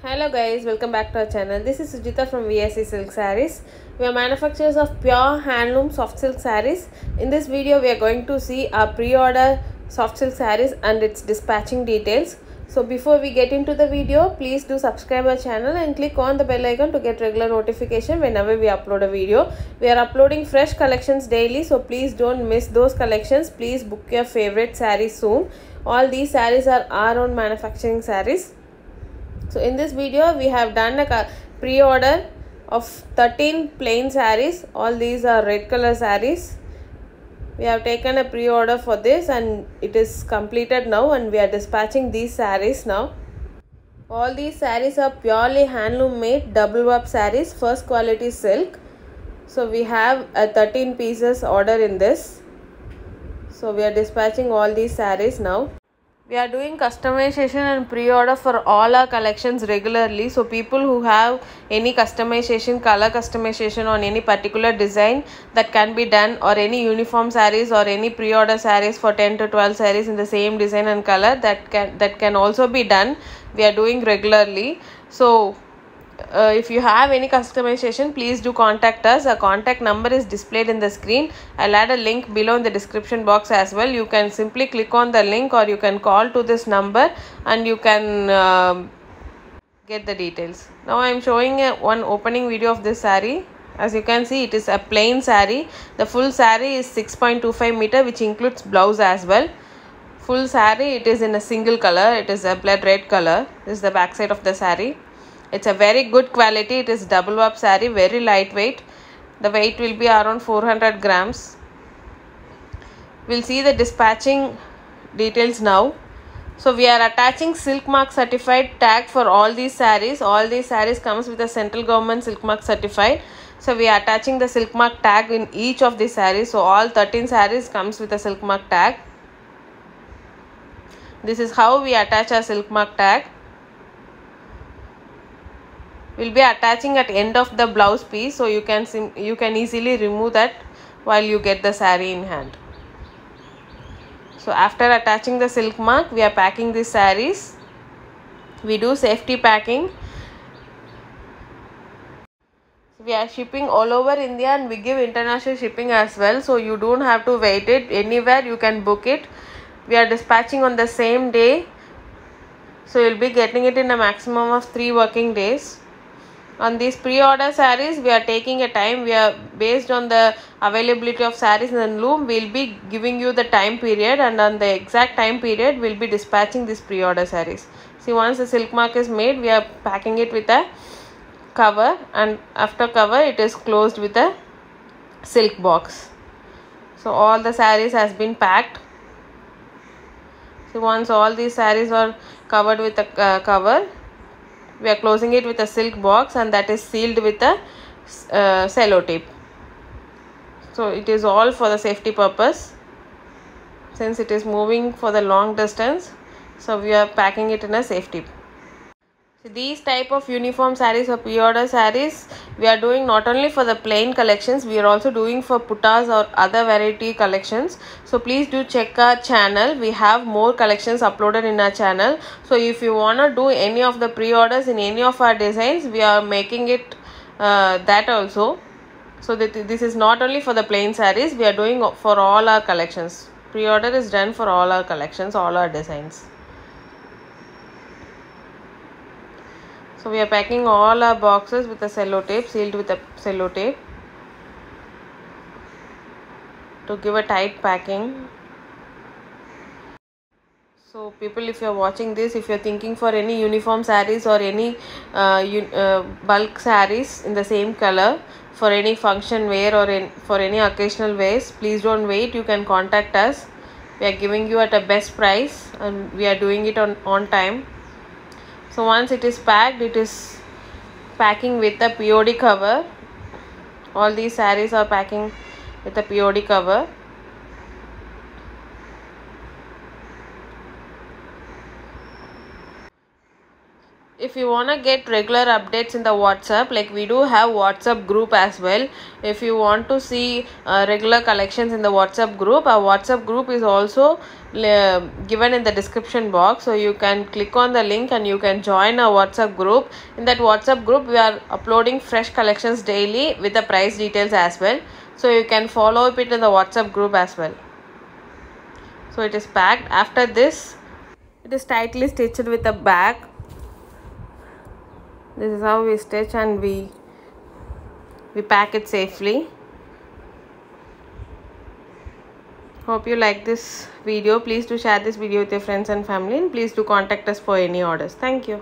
Hello guys, welcome back to our channel. This is Sujita from VSC Silk Sarees. We are manufacturers of pure handloom soft silk sarees. In this video, we are going to see our pre-order soft silk sarees and its dispatching details. So before we get into the video, please do subscribe our channel and click on the bell icon to get regular notification whenever we upload a video. We are uploading fresh collections daily, so please don't miss those collections. Please book your favorite sarees soon. All these sarees are our own manufacturing sarees. So in this video we have done a pre-order of 13 plain sarees. All these are red color sarees. We have taken a pre-order for this and it is completed now, and we are dispatching these sarees now. All these sarees are purely handloom made double warp sarees, first quality silk. So we have a 13 pieces order in this. So we are dispatching all these sarees now. We are doing customization and pre-order for all our collections regularly. So people who have any customization, color customization on any particular design that can be done, or any uniform sarees or any pre-order sarees for 10 to 12 sarees in the same design and color, that can also be done. We are doing regularly. So if you have any customization, please do contact us. Our contact number is displayed in the screen. I'll add a link below in the description box as well. You can simply click on the link, or you can call to this number and you can get the details. Now I am showing one opening video of this saree. As you can see, it is a plain saree. The full saree is 6.25 meter, which includes blouse as well. Full saree, it is in a single color. It is a blood red color. This is the back side of the saree. It's a very good quality. It is double warp saree, very lightweight. The weight will be around 400 grams. We'll see the dispatching details now. So we are attaching Silk Mark certified tag for all these sarees. All these sarees comes with a central government Silk Mark certified. So we are attaching the Silk Mark tag in each of these sarees. So all 13 sarees comes with a Silk Mark tag. This is how we attach our Silk Mark tag. We'll be attaching at end of the blouse piece, so you can easily remove that while you get the saree in hand. So after attaching the silk mark, we are packing these sarees. We do safety packing. We are shipping all over India, and we give international shipping as well, so you don't have to wait it anywhere. You can book it. We are dispatching on the same day, so you'll be getting it in a maximum of 3 working days. On these pre-order sarees, we are taking a time. We are based on the availability of sarees in the loom. We'll be giving you the time period, and on the exact time period, we'll be dispatching these pre-order sarees. See, once the silk mark is made, we are packing it with a cover, and after cover, it is closed with a silk box. So all the sarees has been packed. So once all these sarees are covered with a cover, we are closing it with a silk box, and that is sealed with a cello tape. So it is all for the safety purpose, since it is moving for the long distance. So we are packing it in a safety. So these type of uniform sarees or pre-order sarees, we are doing not only for the plain collections, we are also doing for puttas or other variety collections. So please do check our channel. We have more collections uploaded in our channel. So if you want to do any of the pre-orders in any of our designs, we are making it that also. So that this is not only for the plain sarees, we are doing for all our collections. Pre-order is done for all our collections, all our designs. So we are packing all our boxes with a cello tape, sealed with a cello tape, to give a tight packing. So people, if you are watching this, if you are thinking for any uniform sarees or any bulk sarees in the same color for any function wear or for any occasional wears, please don't wait. You can contact us. We are giving you at a best price, and we are doing it on time. So once it is packed, it is packing with a POD cover. All these sarees are packing with a POD cover. If you want to get regular updates in the WhatsApp, like we do have WhatsApp group as well. If you want to see regular collections in the WhatsApp group, our WhatsApp group is also given in the description box, so you can click on the link and you can join our WhatsApp group. In that WhatsApp group, we are uploading fresh collections daily with the price details as well, so you can follow it in the WhatsApp group as well. So it is packed. After this, it is tightly stitched with a bag. This is how we stitch and we pack it safely. Hope you like this video. Please do share this video with your friends and family, and please do contact us for any orders. Thank you.